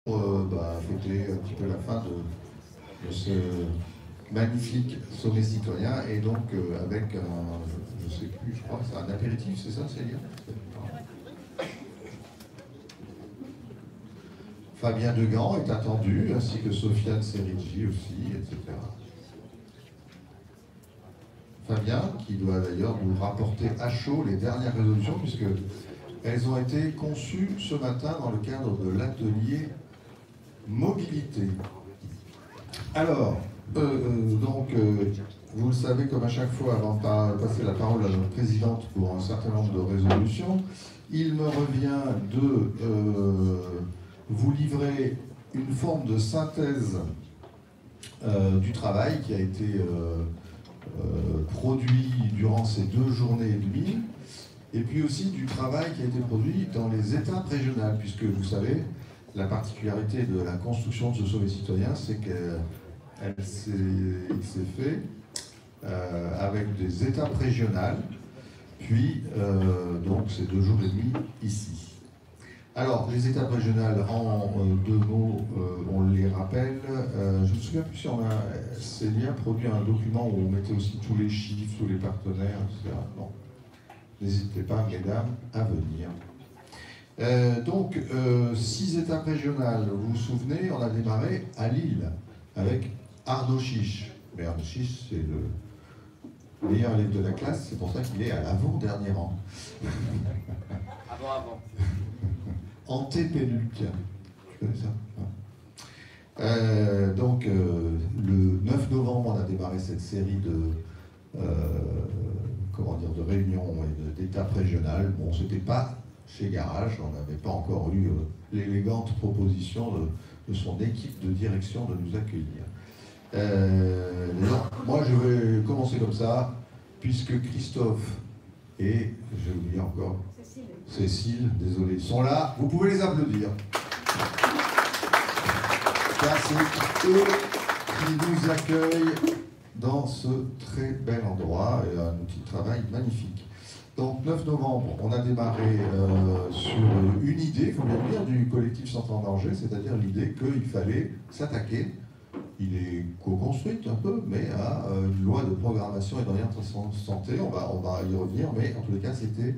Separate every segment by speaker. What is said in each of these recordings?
Speaker 1: Fêter un petit peu la fin de ce magnifique sommet citoyen et donc avec un, je sais plus, je crois que c'est un apéritif, c'est ça Célia? Fabien Degand est attendu, ainsi que Sofiane Serigi aussi, etc. Fabien, qui doit d'ailleurs nous rapporter à chaud les dernières résolutions, puisque elles ont été conçues ce matin dans le cadre de l'atelier mobilité. Alors, vous le savez, comme à chaque fois, avant de passer la parole à notre présidente pour un certain nombre de résolutions, il me revient de vous livrer une forme de synthèse du travail qui a été produit durant ces 2 journées et demie, et puis aussi du travail qui a été produit dans les étapes régionales, puisque vous savez, la particularité de la construction de ce sommet citoyen, c'est qu'il s'est fait avec des étapes régionales, puis donc ces 2 jours et demi ici. Alors, les étapes régionales, en 2 mots, on les rappelle. Je ne me souviens plus si Célia produit un document où on mettait aussi tous les chiffres, tous les partenaires, etc. Non. N'hésitez pas, mesdames, à venir. 6 étapes régionales. Vous vous souvenez, on a démarré à Lille avec Arnaud Chiche. Mais Arnaud Chiche, c'est le meilleur élève de la classe, c'est pour ça qu'il est à l'avant-dernier rang.
Speaker 2: Avant.
Speaker 1: Antépénultien. Tu connais ça? Le 9 novembre, on a démarré cette série de réunions et d'étapes régionales. Bon, c'était pas chez Garage, on n'avait pas encore eu l'élégante proposition de son équipe de direction de nous accueillir. Moi je vais commencer comme ça, puisque Christophe et, j'ai oublié encore, Cécile, désolé, sont là, vous pouvez les applaudir. Car c'est eux qui nous accueillent dans ce très bel endroit, et un outil de travail magnifique. Donc 9 novembre, on a démarré sur une idée, il faut bien dire, du collectif Santé en danger, c'est-à-dire l'idée qu'il fallait s'attaquer, il est co-construite un peu, mais à une loi de programmation et d'orientation santé, on va y revenir, mais en tous les cas c'était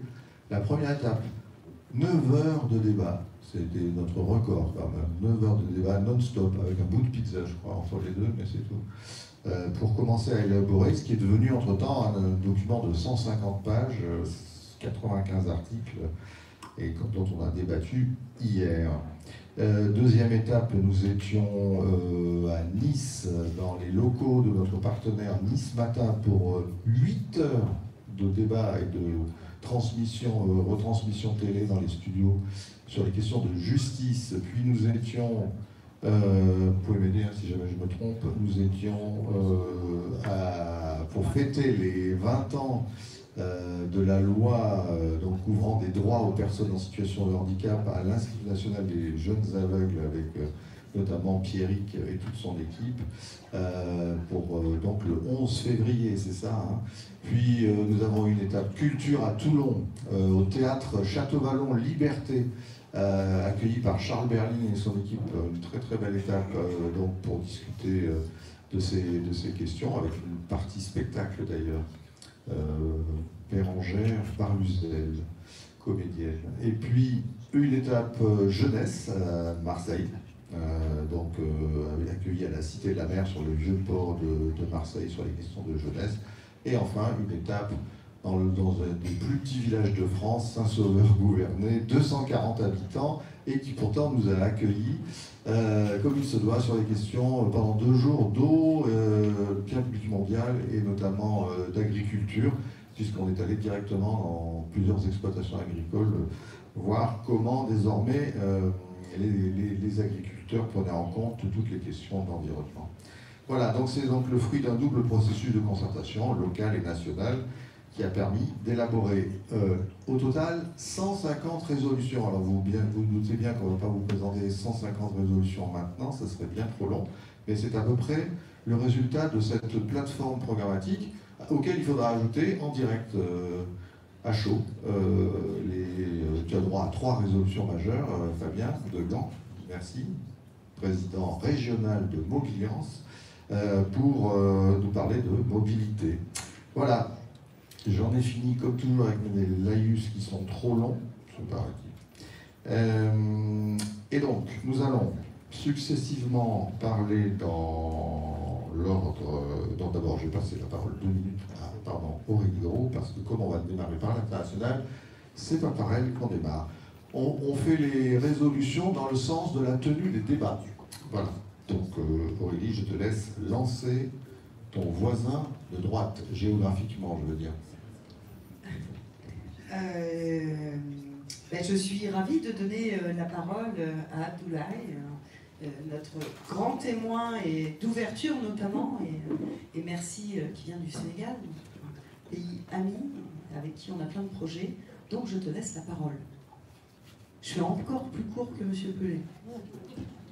Speaker 1: la première étape. 9 heures de débat, c'était notre record quand même, 9 heures de débat non-stop, avec un bout de pizza je crois, entre les deux, mais c'est tout. Pour commencer à élaborer ce qui est devenu entre-temps un document de 150 pages, 95 articles, et dont on a débattu hier. Deuxième étape, nous étions à Nice, dans les locaux de notre partenaire Nice Matin, pour 8 heures de débat et de retransmission télé dans les studios sur les questions de justice. Puis nous étions, vous pouvez m'aider si jamais je me trompe, nous étions pour fêter les 20 ans de la loi couvrant des droits aux personnes en situation de handicap à l'Institut national des jeunes aveugles, avec notamment Pierrick et toute son équipe, pour donc le 11 février, c'est ça, hein. Puis nous avons une étape culture à Toulon, au théâtre Château-Vallon Liberté, accueilli par Charles Berling et son équipe, une très très belle étape donc pour discuter de ces questions, avec une partie spectacle d'ailleurs. Bérangère Baruzel, comédienne. Et puis une étape jeunesse à Marseille, accueillie à la Cité de la Mer sur le vieux port de Marseille sur les questions de jeunesse. Et enfin une étape dans un des plus petits villages de France, Saint-Sauveur-Gouvernet, 240 habitants, et qui pourtant nous a accueillis comme il se doit sur les questions pendant 2 jours d'eau, bien public mondial, et notamment d'agriculture, puisqu'on est allé directement dans plusieurs exploitations agricoles voir comment désormais les agriculteurs prenaient en compte toutes les questions d'environnement. Voilà, donc c'est donc le fruit d'un double processus de concertation locale et nationale qui a permis d'élaborer au total 150 résolutions. Alors vous doutez bien qu'on ne va pas vous présenter 150 résolutions maintenant, ça serait bien trop long, mais c'est à peu près le résultat de cette plateforme programmatique auquel il faudra ajouter en direct à chaud. Tu as droit à 3 résolutions majeures, Fabien Degand, merci. président régional de Mobiliance, pour nous parler de mobilité. Voilà, j'en ai fini comme toujours avec mes laïus qui sont trop longs, c'est pareil. Et donc, nous allons successivement parler dans l'ordre. Donc d'abord, je vais passer la parole 2 minutes à Aurélie Gros, parce que comme on va démarrer par l'international, c'est pas pareil qu'on démarre. On fait les résolutions dans le sens de la tenue des débats. Voilà. Donc Aurélie, je te laisse lancer ton voisin de droite, géographiquement, je veux dire.
Speaker 2: Je suis ravie de donner la parole à Abdoulaye, notre grand témoin et d'ouverture notamment, et merci, qui vient du Sénégal, un pays ami avec qui on a plein de projets. Donc je te laisse la parole. Je suis encore plus court que M. Pelé.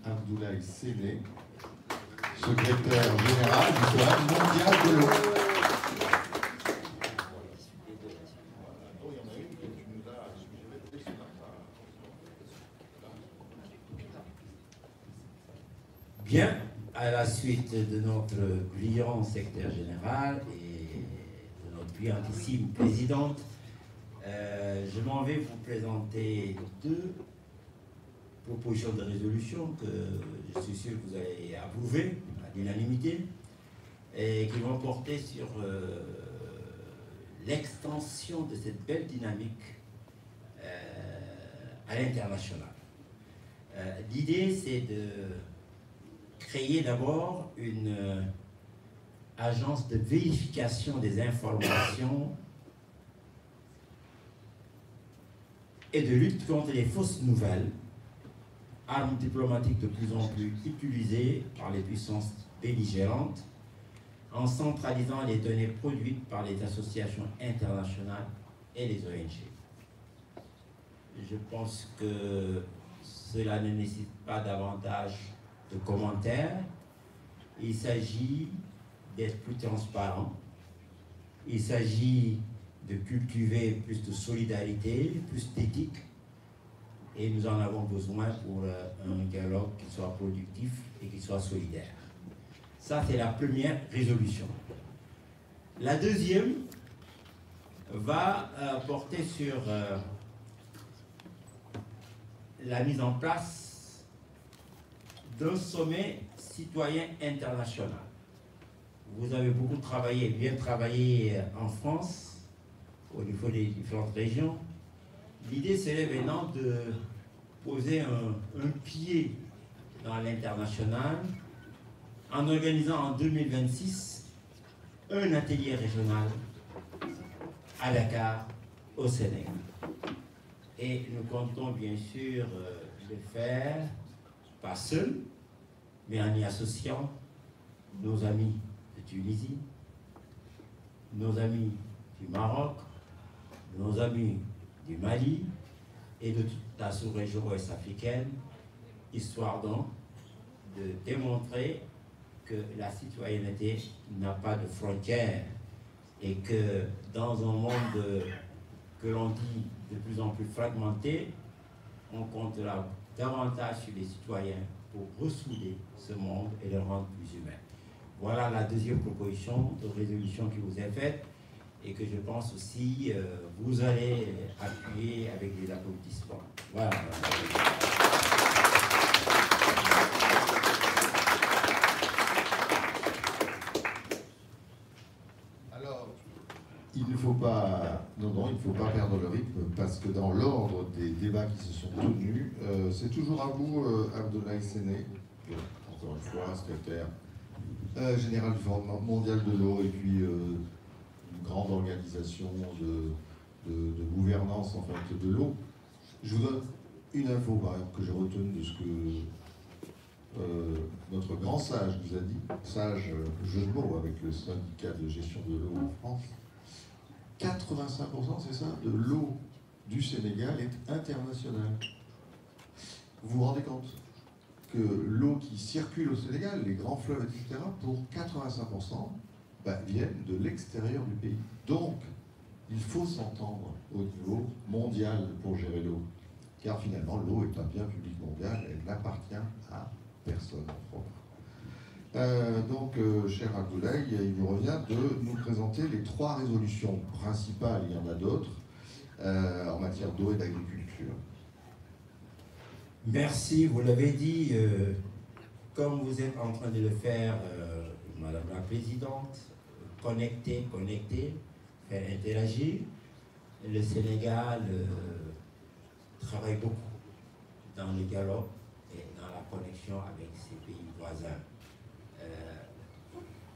Speaker 1: Abdoulaye Séné, secrétaire général du Forum mondial de l'eau.
Speaker 3: Bien, à la suite de notre brillant secrétaire général et de notre brillantissime présidente, je m'en vais vous présenter 2 propositions de résolution que je suis sûr que vous allez approuver à l'unanimité et qui vont porter sur l'extension de cette belle dynamique à l'international. L'idée, c'est de créer d'abord une agence de vérification des informations et de lutte contre les fausses nouvelles, armes diplomatiques de plus en plus utilisées par les puissances belligérantes, en centralisant les données produites par les associations internationales et les ONG. Je pense que cela ne nécessite pas davantage de commentaires. Il s'agit d'être plus transparent. Il s'agit de cultiver plus de solidarité, plus d'éthique. Et nous en avons besoin pour un dialogue qui soit productif et qui soit solidaire. Ça, c'est la première résolution. La deuxième va porter sur la mise en place d'un sommet citoyen international. Vous avez beaucoup travaillé, bien travaillé en France, au niveau des différentes régions. L'idée serait maintenant de poser un pied dans l'international en organisant en 2026 un atelier régional à Dakar, au Sénégal. Et nous comptons bien sûr le faire, pas seul, mais en y associant nos amis de Tunisie, nos amis du Maroc, nos amis du Mali et de toute la sous-région ouest africaine, histoire donc de démontrer que la citoyenneté n'a pas de frontières et que dans un monde que l'on dit de plus en plus fragmenté, on comptera davantage sur les citoyens pour ressouder ce monde et le rendre plus humain. Voilà la deuxième proposition de résolution qui vous est faite et que je pense aussi vous allez appuyer avec des applaudissements. Voilà.
Speaker 1: Alors, il ne faut pas, il ne faut pas perdre le rythme parce que dans l'ordre des débats qui se sont tenus, c'est toujours à vous, Abdoulaye Séné, encore une fois, secrétaire général du Forum mondial de l'eau et puis une grande organisation de gouvernance en fait de l'eau. Je vous donne une info par exemple que j'ai retenue de ce que notre grand sage nous a dit, sage jeu de mots avec le syndicat de gestion de l'eau en France. 85%, c'est ça, de l'eau du Sénégal est internationale. Vous vous rendez compte que l'eau qui circule au Sénégal, les grands fleuves, etc., pour 85%, viennent de l'extérieur du pays. Donc, il faut s'entendre au niveau mondial pour gérer l'eau. Car finalement, l'eau est un bien public mondial, elle n'appartient à personne en propre. Cher Abdoulaye, il vous revient de nous présenter les 3 résolutions principales, il y en a d'autres, en matière d'eau et d'agriculture.
Speaker 3: Merci, vous l'avez dit, comme vous êtes en train de le faire, Madame la Présidente, connecter, faire interagir. Le Sénégal travaille beaucoup dans le dialogue et dans la connexion avec ses pays voisins.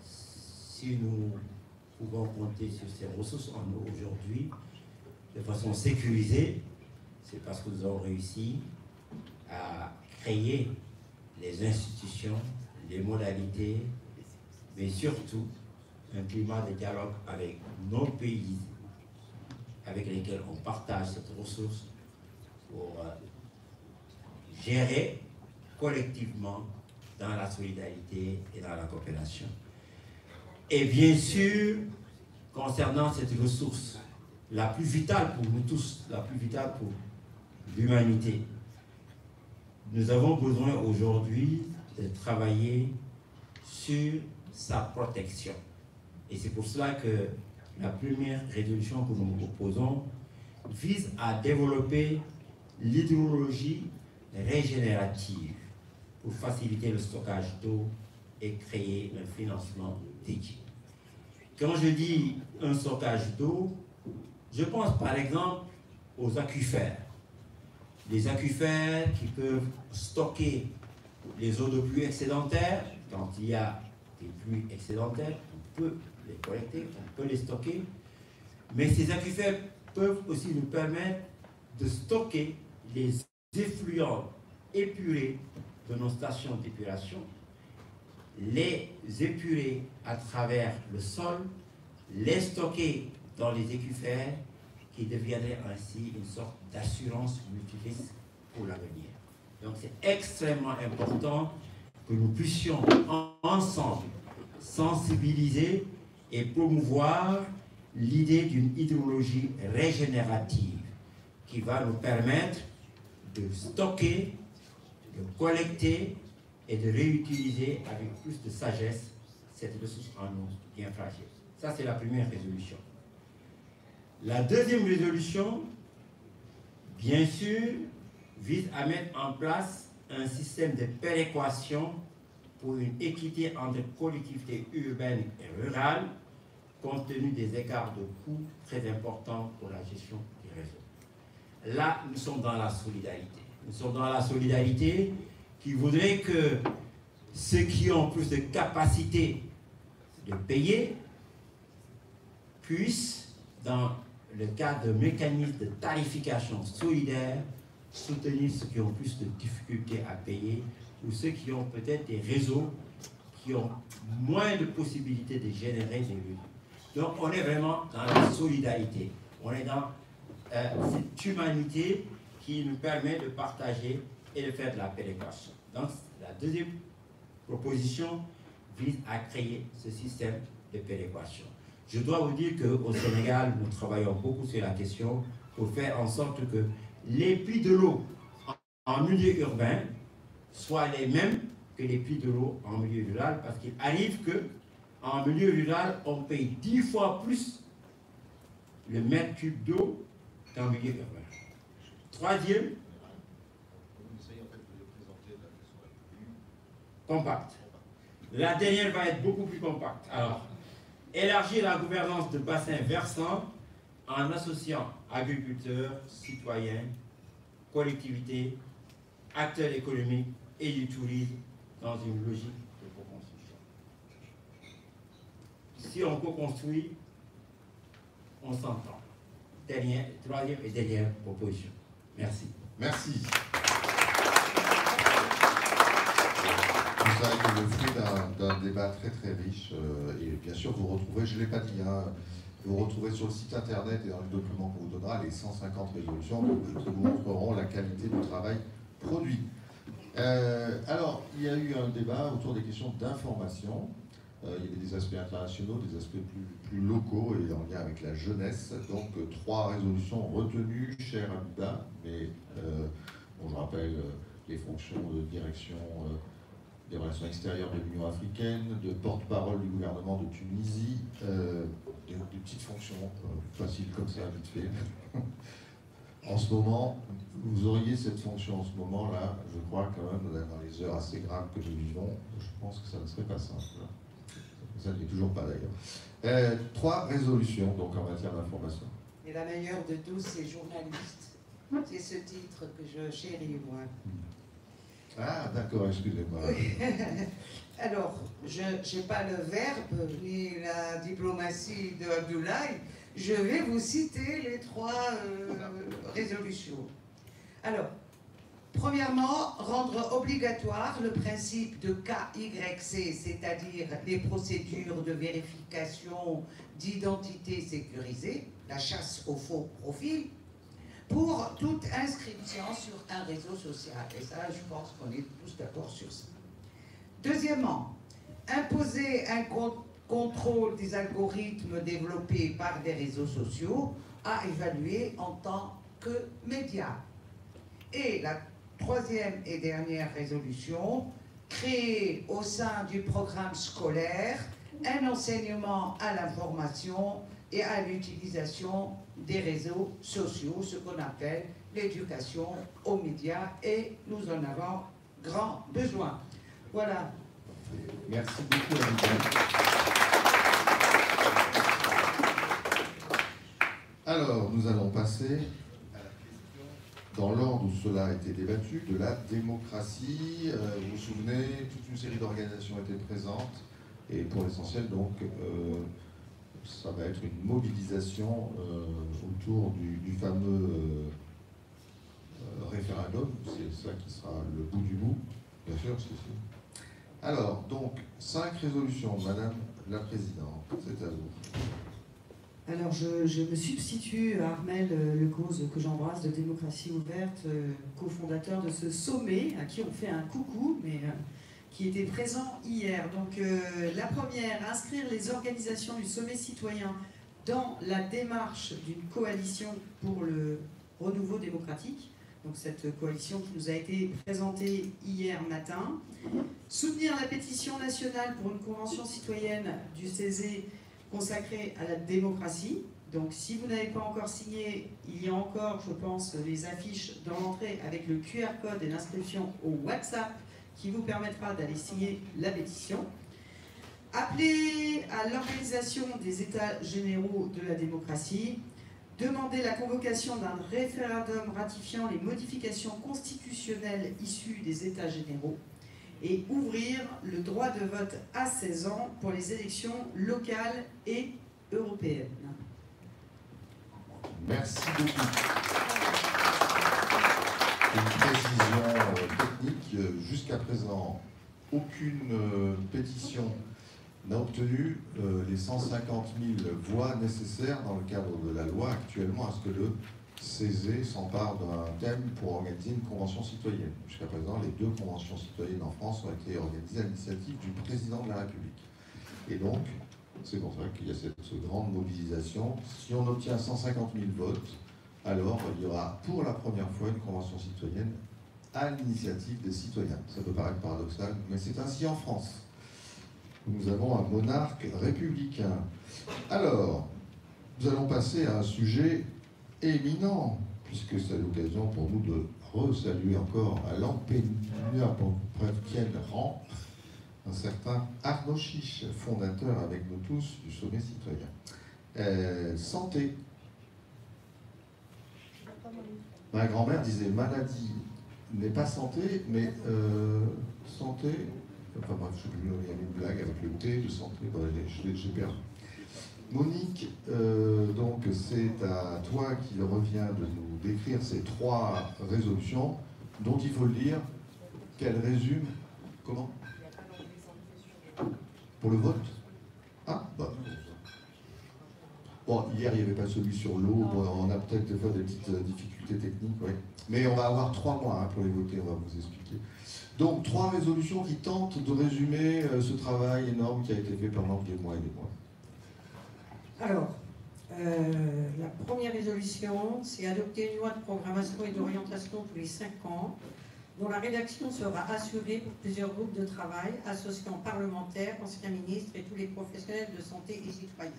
Speaker 3: Si nous pouvons compter sur ces ressources en eau aujourd'hui de façon sécurisée, c'est parce que nous avons réussi à créer les institutions, les modalités, mais surtout un climat de dialogue avec nos pays avec lesquels on partage cette ressource pour gérer collectivement dans la solidarité et dans la coopération. Et bien sûr, concernant cette ressource, la plus vitale pour nous tous, la plus vitale pour l'humanité, nous avons besoin aujourd'hui de travailler sur sa protection. Et c'est pour cela que la première résolution que nous proposons vise à développer l'hydrologie régénérative pour faciliter le stockage d'eau et créer un financement dédié. Quand je dis un stockage d'eau, je pense par exemple aux aquifères. Les aquifères qui peuvent stocker les eaux de pluie excédentaires. Quand il y a des pluies excédentaires, on peut les collecter, on peut les stocker. Mais ces aquifères peuvent aussi nous permettre de stocker les effluents épurés de nos stations d'épuration, les épurer à travers le sol, les stocker dans les aquifères qui deviendraient ainsi une sorte d'assurance multirisque pour l'avenir. Donc c'est extrêmement important que nous puissions ensemble sensibiliser et promouvoir l'idée d'une hydrologie régénérative qui va nous permettre de stocker, de collecter et de réutiliser avec plus de sagesse cette ressource en eau bien fragile. Ça, c'est la première résolution. La deuxième résolution, bien sûr, vise à mettre en place un système de péréquation pour une équité entre collectivités urbaines et rurales, compte tenu des écarts de coûts très importants pour la gestion des réseaux. Là, nous sommes dans la solidarité. Nous sommes dans la solidarité qui voudrait que ceux qui ont plus de capacité de payer puissent, dans le cadre de mécanismes de tarification solidaire, soutenir ceux qui ont plus de difficultés à payer ou ceux qui ont peut-être des réseaux qui ont moins de possibilités de générer des revenus. Donc on est vraiment dans la solidarité. On est dans cette humanité qui nous permet de partager et de faire de la péréquation. Donc la deuxième proposition vise à créer ce système de péréquation. Je dois vous dire qu'au Sénégal, nous travaillons beaucoup sur la question pour faire en sorte que les prix de l'eau en milieu urbain soient les mêmes que les prix de l'eau en milieu rural, parce qu'il arrive qu'en milieu rural, on paye 10 fois plus le mètre cube d'eau qu'en milieu urbain. Troisième, compact. La dernière va être beaucoup plus compacte. Alors, élargir la gouvernance de bassins versants en associant agriculteurs, citoyens, collectivités, acteurs économiques et du tourisme dans une logique de co-construction. Si on co-construit, on s'entend. Troisième et dernière proposition. Merci.
Speaker 1: Merci. Vous savez que le fruit d'un débat très très riche, et bien sûr vous retrouvez, je ne l'ai pas dit, hein, vous retrouvez sur le site internet et dans le document qu'on vous donnera les 150 résolutions qui vous montreront la qualité du travail produit. Alors, il y a eu un débat autour des questions d'information. Il y avait des aspects internationaux, des aspects plus locaux et en lien avec la jeunesse. Donc, 3 résolutions retenues, cher Abida, mais bon, je rappelle les fonctions de direction des relations extérieures de l'Union africaine, de porte-parole du gouvernement de Tunisie, des petites fonctions faciles comme ça, vite fait. En ce moment, vous auriez cette fonction en ce moment-là, je crois quand même, dans les heures assez graves que nous vivons, je pense que ça ne serait pas simple. Ça ne l'est toujours pas d'ailleurs. 3 résolutions donc en matière d'information.
Speaker 4: Et la meilleure de tous, c'est journaliste. C'est ce titre que je chéris, moi.
Speaker 1: Ah, d'accord, excusez-moi.
Speaker 4: Alors, je n'ai pas le verbe ni la diplomatie de Abdoulaye. Je vais vous citer les 3 résolutions. Alors, premièrement, rendre obligatoire le principe de KYC, c'est-à-dire les procédures de vérification d'identité sécurisée, la chasse aux faux profils, pour toute inscription sur un réseau social. Et ça, je pense qu'on est tous d'accord sur ça. Deuxièmement, imposer un contrôle des algorithmes développés par des réseaux sociaux à évaluer en tant que médias. Et la 3e et dernière résolution, créer au sein du programme scolaire un enseignement à l'information et à l'utilisation des réseaux sociaux, ce qu'on appelle l'éducation aux médias, et nous en avons grand besoin. Voilà.
Speaker 1: Merci beaucoup, Anita. Alors, nous allons passer à la question, dans l'ordre où cela a été débattu, de la démocratie. Vous vous souvenez, toute une série d'organisations étaient présentes, et pour l'essentiel, donc, ça va être une mobilisation autour du fameux référendum. C'est ça qui sera le bout du bout, bien sûr. Alors, donc, 5 résolutions, Madame la Présidente, c'est à vous.
Speaker 2: Alors, je me substitue à Armel Lecause, que j'embrasse, de Démocratie Ouverte, cofondateur de ce sommet, à qui on fait un coucou, mais qui était présent hier. Donc, la première, inscrire les organisations du sommet citoyen dans la démarche d'une coalition pour le renouveau démocratique. Donc, cette coalition qui nous a été présentée hier matin. Soutenir la pétition nationale pour une convention citoyenne du CESE consacrée à la démocratie. Donc, si vous n'avez pas encore signé, il y a encore, je pense, les affiches dans l'entrée avec le QR code et l'inscription au WhatsApp qui vous permettra d'aller signer la pétition. Appeler à l'organisation des États généraux de la démocratie. Demander la convocation d'un référendum ratifiant les modifications constitutionnelles issues des États généraux. Et ouvrir le droit de vote à 16 ans pour les élections locales et européennes.
Speaker 1: Merci beaucoup. Une précision technique, jusqu'à présent, aucune pétition n'a obtenu les 150 000 voix nécessaires dans le cadre de la loi actuellement à ce que le CESE s'empare d'un thème pour organiser une convention citoyenne. Jusqu'à présent, les 2 conventions citoyennes en France ont été organisées à l'initiative du président de la République. Et donc, c'est pour ça qu'il y a cette grande mobilisation. Si on obtient 150 000 votes, alors il y aura pour la première fois une convention citoyenne à l'initiative des citoyens. Ça peut paraître paradoxal, mais c'est ainsi en France. Nous avons un monarque républicain. Alors, nous allons passer à un sujet éminent, puisque c'est l'occasion pour nous de resaluer encore à l'empéniabrequien rang un certain Arnaud Chiche, fondateur avec nous tous du sommet citoyen. Santé. Ma grand-mère disait maladie n'est pas santé, mais santé. Enfin bref, je sais plus, il y avait une blague avec le thé de santé, j'ai perdu. Monique, donc c'est à toi qu'il revient de nous décrire ces 3 résolutions, dont il faut le dire, qu'elles résument. Comment? Pour le vote? Ah, bah. Bon, hier il n'y avait pas celui sur l'eau, on a peut-être des fois des petites difficultés techniques, oui. Mais on va avoir 3 mois pour les voter, on va vous expliquer. Donc 3 résolutions qui tentent de résumer ce travail énorme qui a été fait pendant des mois et des mois.
Speaker 5: Alors, la première résolution, c'est adopter une loi de programmation et d'orientation tous les 5 ans dont la rédaction sera assurée pour plusieurs groupes de travail associant parlementaires, anciens ministres et tous les professionnels de santé et citoyens.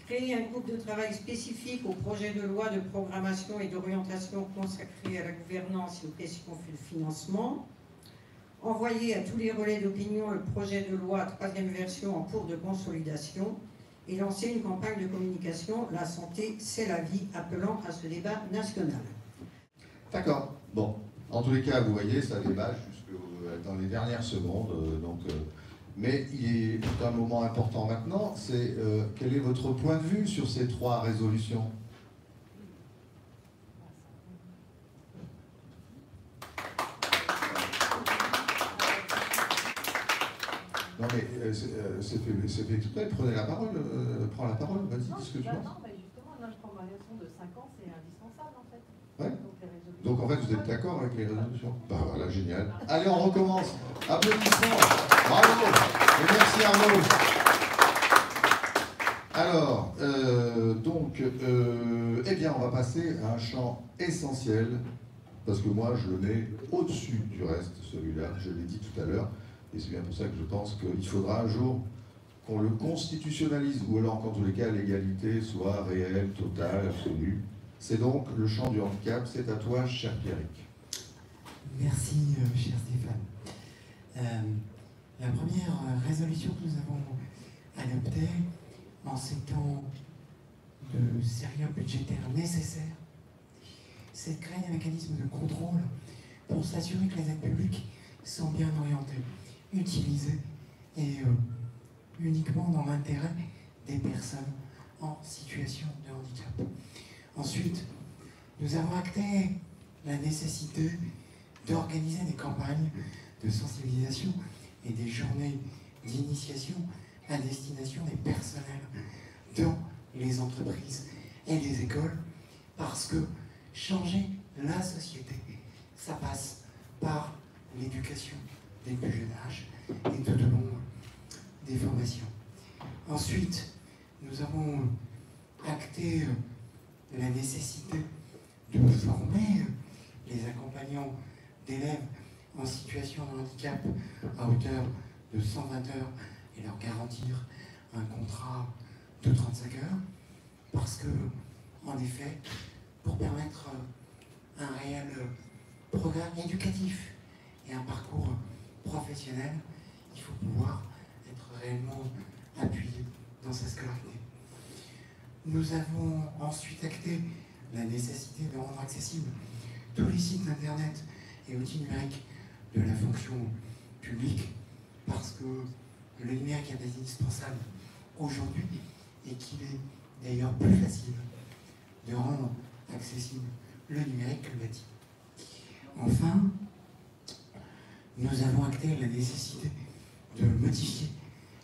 Speaker 5: Créer un groupe de travail spécifique au projet de loi de programmation et d'orientation consacré à la gouvernance et aux questions de financement. Envoyer à tous les relais d'opinion le projet de loi 3e version en cours de consolidation et lancer une campagne de communication « La santé, c'est la vie », appelant à ce débat national.
Speaker 1: D'accord. Bon. En tous les cas, vous voyez, ça débat jusque dans les dernières secondes. Mais il est un moment important maintenant, c'est quel est votre point de vue sur ces 3 résolutions? Non mais c'est fait exprès, prenez la parole, prends la parole, vas-y, dis ce que tu penses.
Speaker 6: Non, mais justement, une programmation de 5 ans, c'est indispensable en fait.
Speaker 1: Ouais. Donc en fait, vous êtes d'accord avec les résolutions? Bah voilà, génial. Allez, on recommence. Applaudissements. Bravo. Et merci Arnaud. Alors, eh bien, on va passer à un champ essentiel, parce que moi, je le mets au-dessus du reste, celui-là, je l'ai dit tout à l'heure, et c'est bien pour ça que je pense qu'il faudra un jour qu'on le constitutionnalise, ou alors, en tous les cas, l'égalité soit réelle, totale, absolue. C'est donc le champ du handicap. C'est à toi, cher Pierrick.
Speaker 7: Merci, cher Stéphane. La première résolution que nous avons adoptée en ces temps de sérieux budgétaire nécessaire, c'est de créer un mécanisme de contrôle pour s'assurer que les aides publiques sont bien orientées, utilisées et uniquement dans l'intérêt des personnes en situation de handicap. Ensuite, nous avons acté la nécessité d'organiser des campagnes de sensibilisation et des journées d'initiation à destination des personnels dans les entreprises et les écoles, parce que changer la société, ça passe par l'éducation dès le plus jeune âge et tout au long des formations. Ensuite, nous avons acté la nécessité de former les accompagnants d'élèves en situation de handicap à hauteur de 120 heures et leur garantir un contrat de 35 heures, parce que, en effet, pour permettre un réel programme éducatif et un parcours professionnel, il faut pouvoir être réellement appuyé dans sa scolarité. Nous avons ensuite acté la nécessité de rendre accessibles tous les sites internet et outils numériques de la fonction publique, parce que le numérique est indispensable aujourd'hui et qu'il est d'ailleurs plus facile de rendre accessible le numérique que le bâti. Enfin, nous avons acté la nécessité de modifier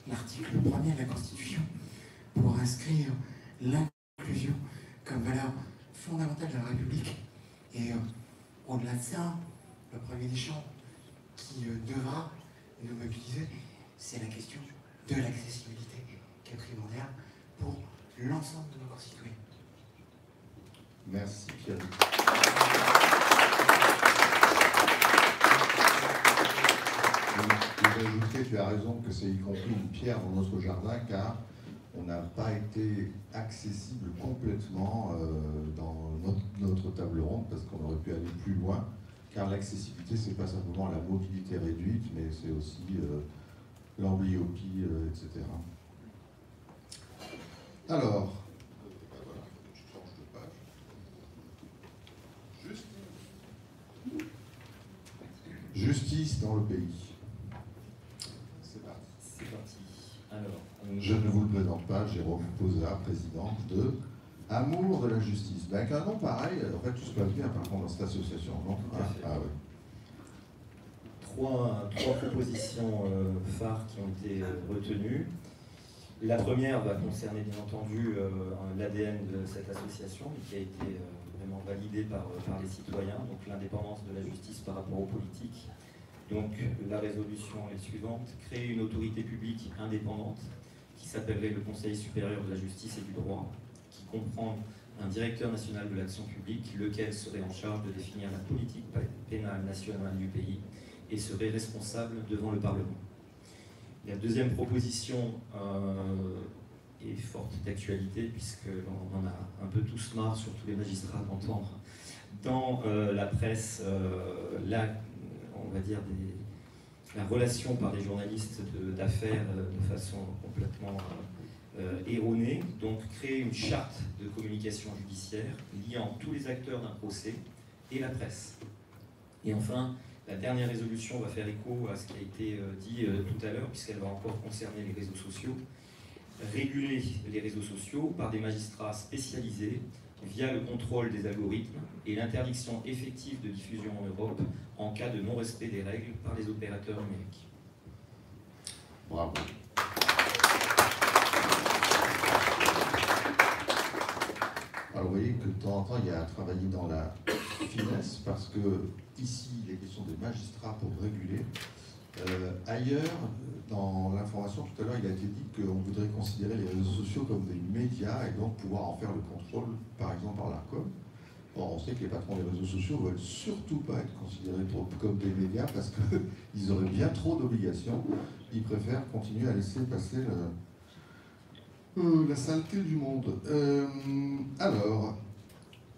Speaker 7: l'article 1er de la Constitution pour inscrire l'inclusion comme valeur fondamentale de la République. Et au-delà de ça, le premier des champs qui devra nous mobiliser, c'est la question de l'accessibilité qui est primordiale pour l'ensemble de nos concitoyens.
Speaker 1: Merci Pierre. J'ajouterais, tu as raison, que c'est y compris une pierre dans notre jardin, car on n'a pas été accessible complètement dans notre table ronde, parce qu'on aurait pu aller plus loin, car l'accessibilité, c'est pas simplement la mobilité réduite, mais c'est aussi l'amblyopie, etc. Alors, voilà, je change de page. Justice dans le pays. C'est parti.
Speaker 8: C'est parti. Alors,
Speaker 1: je ne vous le présente pas, Jérôme Posa, président de Amour de la Justice. Ben, avec un nom pareil, en fait, tout se passe bien par contre dans cette association, non? Ouais.
Speaker 8: Trois propositions phares qui ont été retenues. La première va concerner bien entendu l'ADN de cette association, qui a été vraiment validée par les citoyens, donc l'indépendance de la justice par rapport aux politiques. Donc la résolution est suivante: créer une autorité publique indépendante qui s'appellerait le Conseil supérieur de la justice et du droit, qui comprend un directeur national de l'action publique, lequel serait en charge de définir la politique pénale nationale du pays et serait responsable devant le Parlement. La deuxième proposition est forte d'actualité, puisqu'on en a un peu tous marre, surtout les magistrats, d'entendre dans la presse, on va dire, la relation par des journalistes d'affaires de façon complètement erronée. Donc créer une charte de communication judiciaire liant tous les acteurs d'un procès et la presse. Et enfin, la dernière résolution va faire écho à ce qui a été dit tout à l'heure, puisqu'elle va encore concerner les réseaux sociaux. Réguler les réseaux sociaux par des magistrats spécialisés via le contrôle des algorithmes et l'interdiction effective de diffusion en Europe en cas de non-respect des règles par les opérateurs numériques.
Speaker 1: Bravo. Alors vous voyez que de temps en temps, il y a à travailler dans la finesse, parce que ici, il est question des magistrats pour réguler. Ailleurs, dans l'information, tout à l'heure, il a été dit qu'on voudrait considérer les réseaux sociaux comme des médias et donc pouvoir en faire le contrôle, par exemple par l'ARCOM. Or, on sait que les patrons des réseaux sociaux ne veulent surtout pas être considérés comme des médias parce qu'ils auraient bien trop d'obligations. Ils préfèrent continuer à laisser passer la saleté du monde. Alors,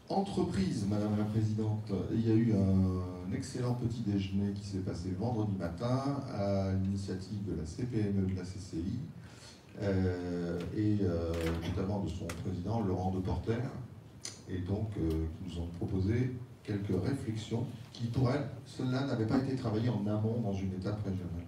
Speaker 1: entreprise, Madame la Présidente, il y a eu un excellent petit déjeuner qui s'est passé vendredi matin à l'initiative de la CPME de la CCI et notamment de son président Laurent Deporter, et donc qui nous ont proposé quelques réflexions qui, pour elles, cela n'avait pas été travaillé en amont dans une étape régionale.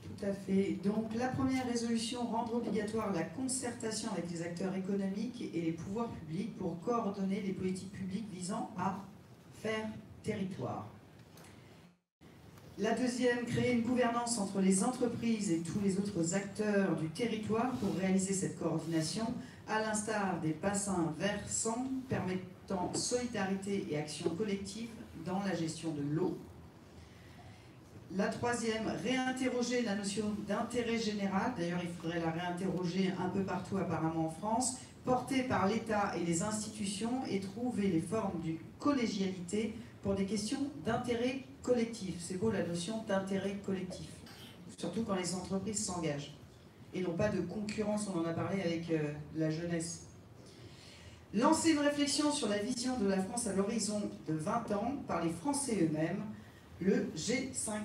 Speaker 2: Tout à fait. Donc la première résolution, rendre obligatoire la concertation avec les acteurs économiques et les pouvoirs publics pour coordonner les politiques publiques visant à faire territoire. La deuxième, créer une gouvernance entre les entreprises et tous les autres acteurs du territoire pour réaliser cette coordination, à l'instar des bassins versants permettant solidarité et action collective dans la gestion de l'eau. La troisième, réinterroger la notion d'intérêt général, d'ailleurs il faudrait la réinterroger un peu partout apparemment en France, portée par l'État et les institutions et trouver les formes d'une collégialité pour des questions d'intérêt collectif. C'est beau la notion d'intérêt collectif, surtout quand les entreprises s'engagent et non pas de concurrence, on en a parlé avec la jeunesse. Lancer une réflexion sur la vision de la France à l'horizon de 20 ans par les Français eux-mêmes, le G5M.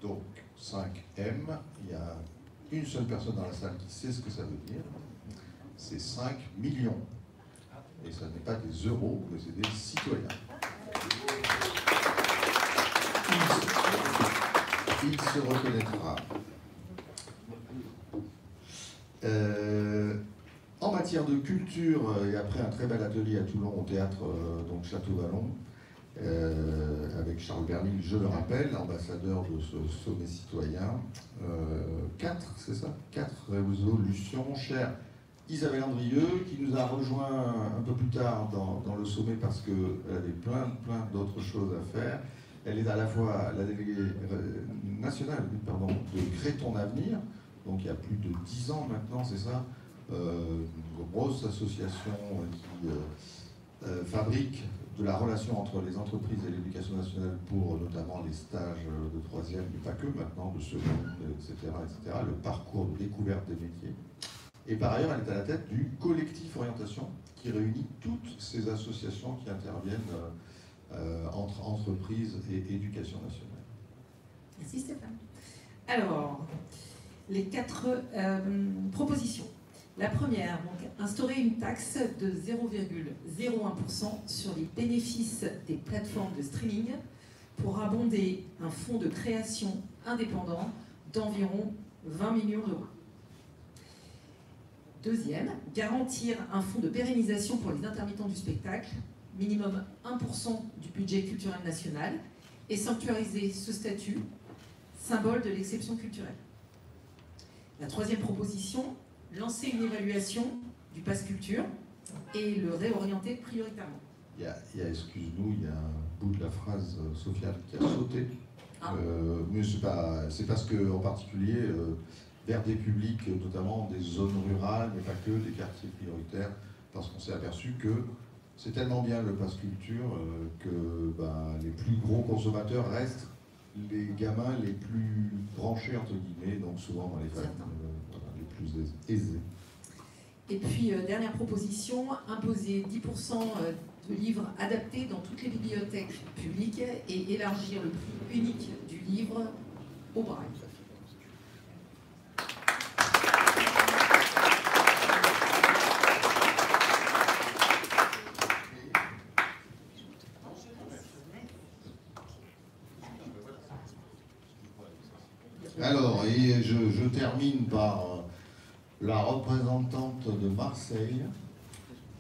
Speaker 1: Donc, 5M, il y a une seule personne dans la salle qui sait ce que ça veut dire. C'est 5 millions. Et ce n'est pas des euros, mais c'est des citoyens. Il se reconnaîtra. En matière de culture, et après un très bel atelier à Toulon au théâtre donc Château-Vallon, avec Charles Berling, je le rappelle, ambassadeur de ce sommet citoyen. 4, c'est ça? 4 résolutions, chère Isabelle Andrieux, qui nous a rejoint un peu plus tard dans le sommet parce qu'elle avait plein d'autres choses à faire. Elle est à la fois la déléguée nationale de Crée ton avenir, donc il y a plus de 10 ans maintenant, c'est ça, une grosse association qui fabrique de la relation entre les entreprises et l'éducation nationale pour notamment les stages de troisième, mais pas que maintenant, de seconde, etc., le parcours de découverte des métiers. Et par ailleurs, elle est à la tête du collectif orientation qui réunit toutes ces associations qui interviennent entre entreprises et éducation nationale.
Speaker 9: Merci Stéphane. Alors, les 4 propositions. La première, donc, instaurer une taxe de 0,01% sur les bénéfices des plateformes de streaming pour abonder un fonds de création indépendant d'environ 20 millions d'euros. Deuxième, garantir un fonds de pérennisation pour les intermittents du spectacle, minimum 1% du budget culturel national, et sanctuariser ce statut, symbole de l'exception culturelle. La troisième proposition, lancer une évaluation du pass culture et le réorienter prioritairement.
Speaker 1: Il y a excuse-nous, il y a un bout de la phrase, Sofiane, qui a sauté. Mais c'est parce qu'en particulier, vers des publics, notamment des zones rurales, mais pas que, des quartiers prioritaires, parce qu'on s'est aperçu que c'est tellement bien le pass culture que les plus gros consommateurs restent les gamins les plus branchés, entre guillemets, donc souvent dans les familles les plus aisées.
Speaker 9: Et puis, dernière proposition, imposer 10% de livres adaptés dans toutes les bibliothèques publiques et élargir le prix unique du livre au braille.
Speaker 1: Alors, et je termine par la représentante de Marseille,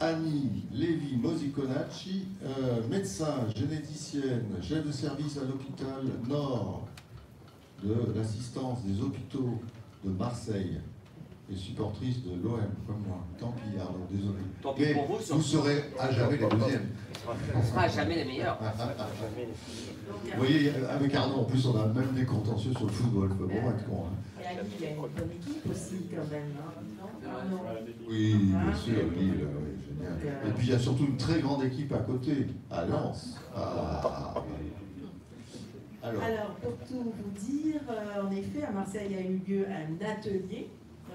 Speaker 1: Annie Lévy-Mosiconacci, médecin, généticienne, chef de service à l'hôpital Nord de l'assistance des hôpitaux de Marseille et supportrice de l'OM, comme moi. Tant pis, Arnaud, désolé.
Speaker 10: Tant pis
Speaker 1: mais
Speaker 10: pour vous,
Speaker 1: vous serez à jamais les deuxièmes.
Speaker 10: On sera jamais les meilleurs.
Speaker 1: Vous voyez, avec Arnaud, en plus, on a même des contentieux sur le football. Faut vraiment être con.
Speaker 2: Et Annie, il y a une bonne équipe aussi, quand même, non, Arnaud?
Speaker 1: Oui, bien sûr, Lille, génial. Et puis il y a surtout une très grande équipe à côté, à Lens.
Speaker 2: Alors, pour tout vous dire, en effet, à Marseille a eu lieu un atelier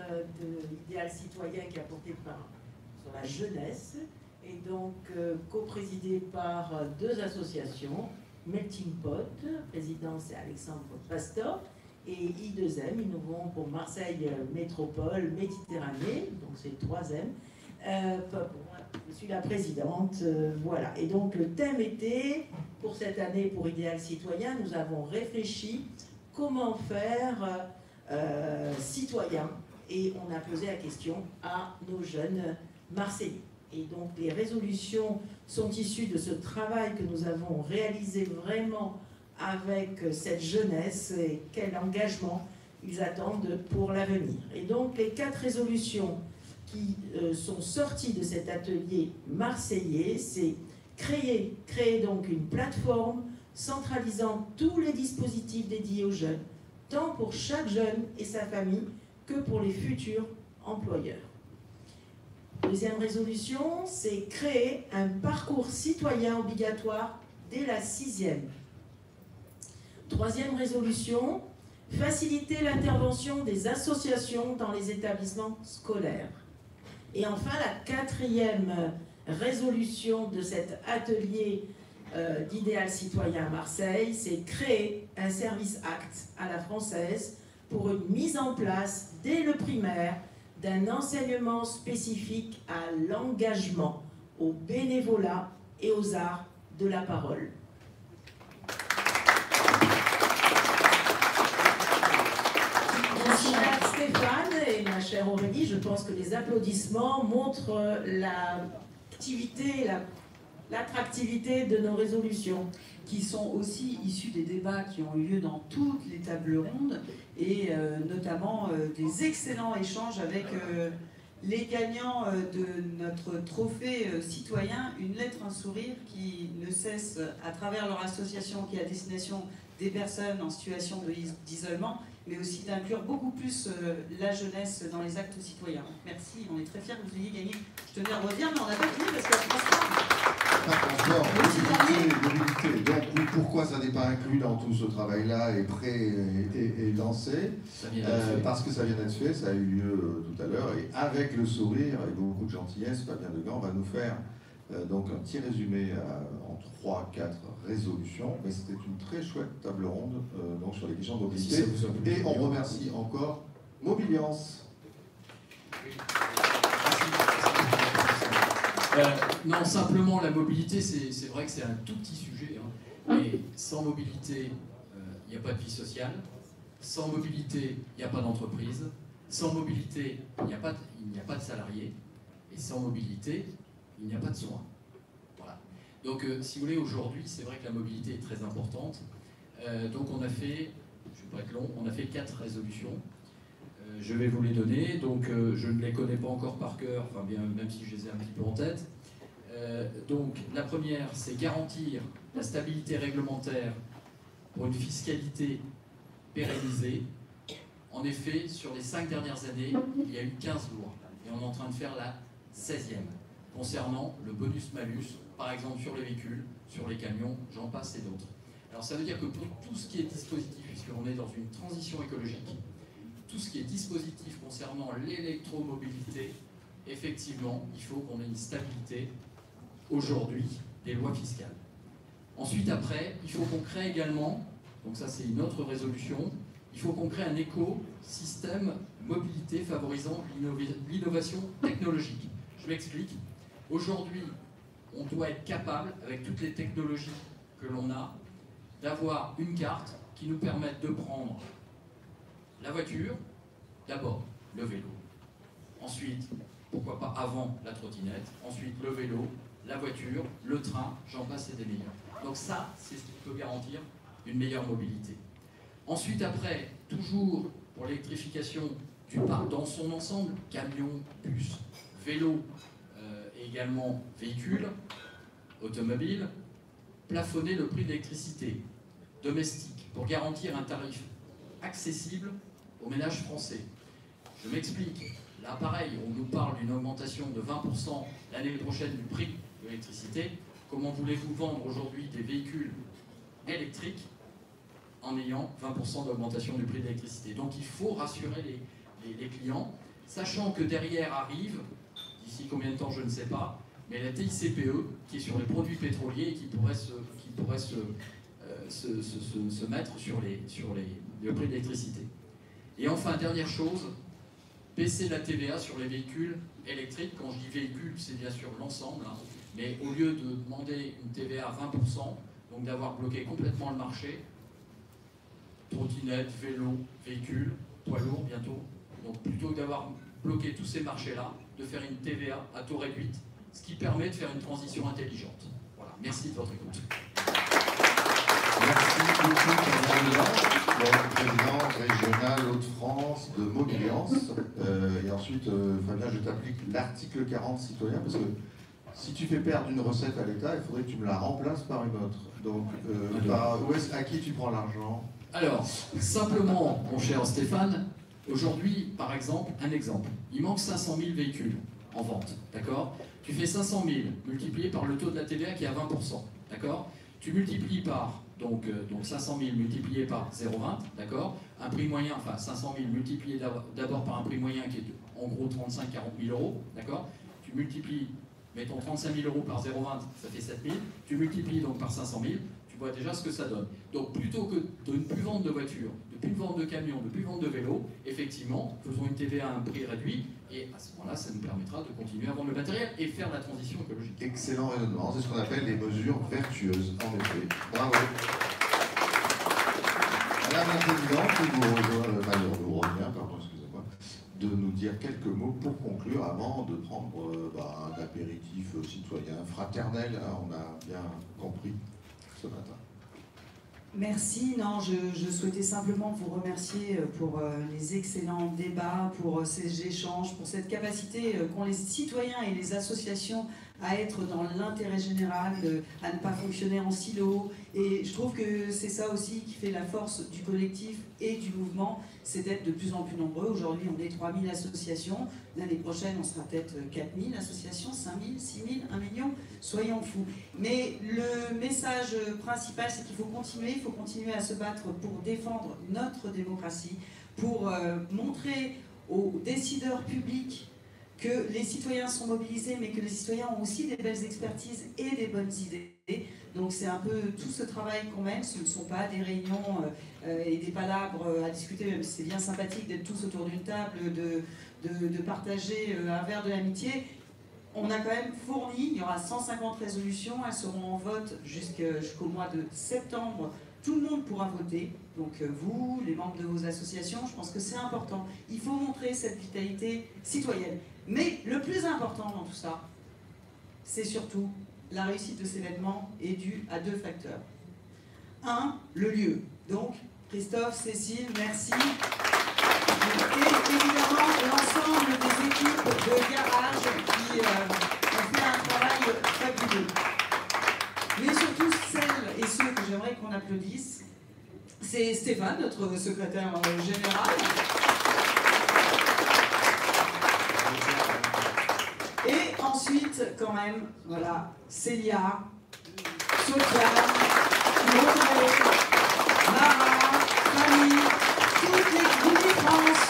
Speaker 2: de l'idéal citoyen qui a porté sur la jeunesse, et donc co-présidé par deux associations, Melting Pot, président c'est Alexandre Pastor, et I2M, Innovons pour Marseille Métropole Méditerranée, donc c'est 3M. Je suis la présidente, voilà. Et donc le thème était, pour cette année, pour Idéal Citoyen, nous avons réfléchi comment faire citoyen, et on a posé la question à nos jeunes Marseillais. Et donc les résolutions sont issues de ce travail que nous avons réalisé vraiment avec cette jeunesse et quel engagement ils attendent pour l'avenir. Et donc les 4 résolutions qui sont sorties de cet atelier marseillais, c'est créer donc une plateforme centralisant tous les dispositifs dédiés aux jeunes, tant pour chaque jeune et sa famille que pour les futurs employeurs. Deuxième résolution, c'est créer un parcours citoyen obligatoire dès la 6e. Troisième résolution, faciliter l'intervention des associations dans les établissements scolaires. Et enfin, la 4e résolution de cet atelier d'idéal citoyen à Marseille, c'est créer un service acte à la française pour une mise en place dès le primaire d'un enseignement spécifique à l'engagement, au bénévolat et aux arts de la parole. Mon cher Stéphane et ma chère Aurélie, je pense que les applaudissements montrent l'attractivité de nos résolutions.
Speaker 11: Qui sont aussi issus des débats qui ont eu lieu dans toutes les tables rondes et notamment des excellents échanges avec les gagnants de notre trophée citoyen, une lettre, un sourire, qui ne cesse à travers leur association qui est à destination des personnes en situation d'isolement, mais aussi d'inclure beaucoup plus la jeunesse dans les actes citoyens. Merci, on est très fiers que vous ayez gagné. Je tenais à redire, mais on n'a pas fini parce que
Speaker 1: mobilité. Donc pourquoi ça n'est pas inclus dans tout ce travail-là et lancé? Parce que ça vient d'être fait, ça a eu lieu tout à l'heure, et avec le sourire et beaucoup de gentillesse, Fabien Degan va nous faire donc un petit résumé en 3-4 résolutions, mais c'était une très chouette table ronde donc sur les questions de mobilité. Et on remercie encore Mobiliance.
Speaker 12: Non, simplement la mobilité, c'est vrai que c'est un tout petit sujet, hein. Mais sans mobilité, il n'y a pas de vie sociale. Sans mobilité, il n'y a pas d'entreprise. Sans mobilité, il n'y a pas de salariés. Et sans mobilité, il n'y a pas de soins. Voilà. Donc, si vous voulez, aujourd'hui, c'est vrai que la mobilité est très importante. Donc, on a fait, je ne vais pas être long, on a fait 4 résolutions. Je vais vous les donner, donc je ne les connais pas encore par cœur, enfin bien, même si je les ai un petit peu en tête. Donc la première, c'est garantir la stabilité réglementaire pour une fiscalité pérennisée. En effet, sur les 5 dernières années, il y a eu 15 lois, et on est en train de faire la 16e. concernant le bonus-malus, par exemple sur les véhicules, sur les camions, j'en passe et d'autres. Alors ça veut dire que pour tout ce qui est dispositif, puisqu'on est dans une transition écologique, tout ce qui est dispositif concernant l'électromobilité, effectivement, il faut qu'on ait une stabilité aujourd'hui des lois fiscales. Ensuite, après, il faut qu'on crée également, donc ça c'est une autre résolution, il faut qu'on crée un écosystème mobilité favorisant l'innovation technologique. Je m'explique. Aujourd'hui, on doit être capable, avec toutes les technologies que l'on a, d'avoir une carte qui nous permette de prendre la voiture, d'abord le vélo, ensuite, pourquoi pas avant la trottinette, ensuite le vélo, la voiture, le train, j'en passe et des meilleurs. Donc ça, c'est ce qui peut garantir une meilleure mobilité. Ensuite, après, toujours pour l'électrification du parc dans son ensemble, camions, bus, vélos et également véhicules, automobiles, plafonner le prix de l'électricité domestique pour garantir un tarif accessible aux ménages français. Je m'explique. Là, pareil, on nous parle d'une augmentation de 20% l'année prochaine du prix de l'électricité. Comment voulez-vous vendre aujourd'hui des véhicules électriques en ayant 20% d'augmentation du prix de l'électricité? Donc il faut rassurer les clients, sachant que derrière arrive, d'ici combien de temps je ne sais pas, mais la TICPE qui est sur les produits pétroliers et qui pourrait se mettre sur le prix de l'électricité. Et enfin, dernière chose, baisser la TVA sur les véhicules électriques. Quand je dis véhicules, c'est bien sûr l'ensemble, hein, mais au lieu de demander une TVA à 20%, donc d'avoir bloqué complètement le marché, trottinette, vélo, véhicules, poids lourds bientôt, donc plutôt que d'avoir bloqué tous ces marchés-là, de faire une TVA à taux réduite, ce qui permet de faire une transition intelligente. Voilà, merci de votre écoute.
Speaker 1: Merci beaucoup, président régional Hauts-de-France de Mobiliance. Et ensuite, Fabien, je t'applique l'article 40 citoyen, parce que si tu fais perdre une recette à l'État, il faudrait que tu me la remplaces par une autre. Donc, à qui tu prends l'argent?
Speaker 12: Alors, simplement, mon cher Stéphane, aujourd'hui, par exemple, un exemple. Il manque 500 000 véhicules en vente, d'accord? Tu fais 500 000 multiplié par le taux de la TVA qui est à 20%, d'accord? Tu multiplies par, donc 500 000 multiplié par 0,20, d'accord? Un prix moyen, enfin 500 000 multiplié d'abord par un prix moyen qui est en gros 35 000 à 40 000 euros, d'accord? Tu multiplies, mettons 35 000 euros par 0,20, ça fait 7 000. Tu multiplies donc par 500 000, tu vois déjà ce que ça donne. Donc plutôt que de ne plus vendre de voitures, de ne plus vendre de camions, de ne plus vendre de vélos, effectivement, faisons une TVA à un prix réduit, et à ce moment-là, ça nous permettra de continuer à vendre le matériel et faire la transition écologique.
Speaker 1: Excellent raisonnement, c'est ce qu'on appelle les mesures vertueuses, en effet. Bravo. Madame la Présidente, vous revient, pardon, excusez-moi, de nous dire quelques mots pour conclure avant de prendre un apéritif citoyen fraternel, hein, on a bien compris ce matin.
Speaker 11: Merci. Non, je souhaitais simplement vous remercier pour les excellents débats, pour ces échanges, pour cette capacité qu'ont les citoyens et les associations à être dans l'intérêt général, à ne pas fonctionner en silo. Et je trouve que c'est ça aussi qui fait la force du collectif et du mouvement, c'est d'être de plus en plus nombreux. Aujourd'hui, on est 3000 associations. L'année prochaine, on sera peut-être 4000 associations, 5000, 6000, 1 million. Soyons fous. Mais le message principal, c'est qu'il faut continuer à se battre pour défendre notre démocratie, pour montrer aux décideurs publics que les citoyens sont mobilisés, mais que les citoyens ont aussi des belles expertises et des bonnes idées. Donc c'est un peu tout ce travail qu'on mène. Ce ne sont pas des réunions et des palabres à discuter, même si c'est bien sympathique d'être tous autour d'une table, de partager un verre de l'amitié. On a quand même fourni, il y aura 150 résolutions, elles seront en vote jusqu'au mois de septembre. Tout le monde pourra voter, donc vous, les membres de vos associations, je pense que c'est important. Il faut montrer cette vitalité citoyenne. Mais le plus important dans tout ça, c'est surtout la réussite de ces événements est due à 2 facteurs. 1, le lieu. Donc, Christophe, Cécile, merci. Et évidemment, l'ensemble des équipes de garage qui ont fait un travail fabuleux. Mais surtout, celles et ceux que j'aimerais qu'on applaudisse, c'est Stéphane, notre secrétaire général. Et ensuite, ensuite, quand même, voilà, Célia, Sophia, Audrey, Mara, Fanny, toute l'équipe France,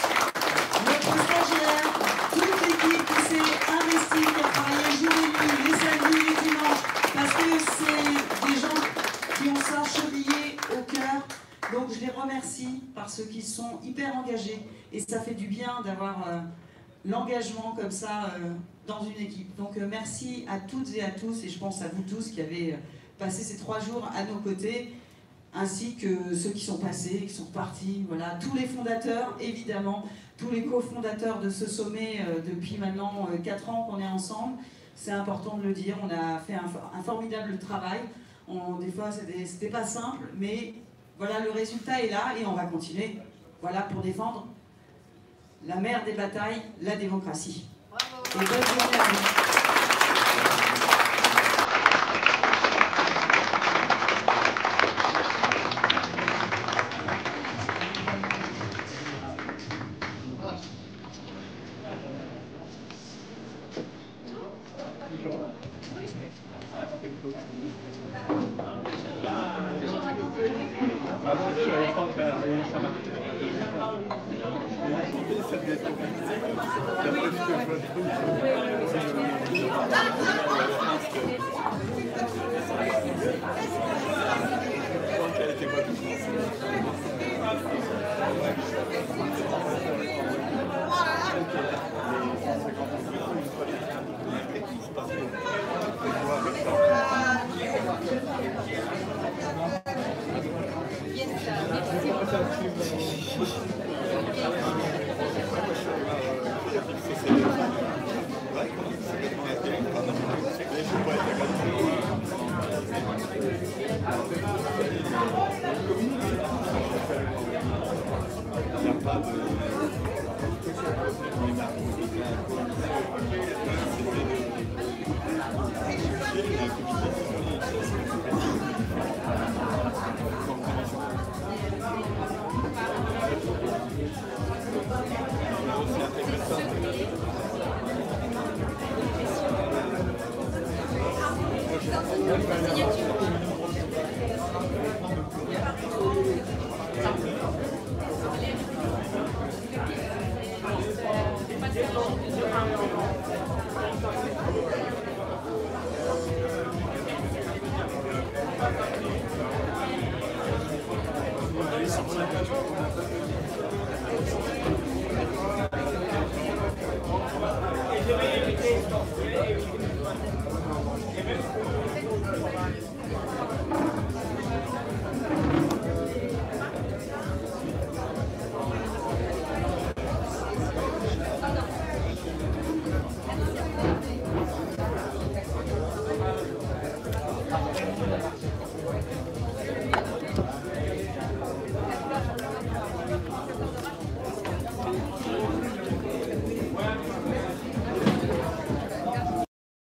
Speaker 11: notre stagiaire, toute l'équipe qui s'est investie, qui a travaillé jour et nuit, les samedis, les dimanches, parce que c'est des gens qui ont ça chevillé au cœur. Donc je les remercie parce qu'ils sont hyper engagés et ça fait du bien d'avoir l'engagement comme ça dans une équipe. Donc merci à toutes et à tous, et je pense à vous tous qui avez passé ces 3 jours à nos côtés, ainsi que ceux qui sont passés, qui sont partis, voilà, tous les fondateurs, évidemment, tous les cofondateurs de ce sommet depuis maintenant 4 ans qu'on est ensemble. C'est important de le dire, on a fait un formidable travail. Des fois, c'était pas simple, mais voilà, le résultat est là et on va continuer. Voilà, pour défendre la mère des batailles, la démocratie. Bravo. Et bonne journée à vous.
Speaker 13: Allez,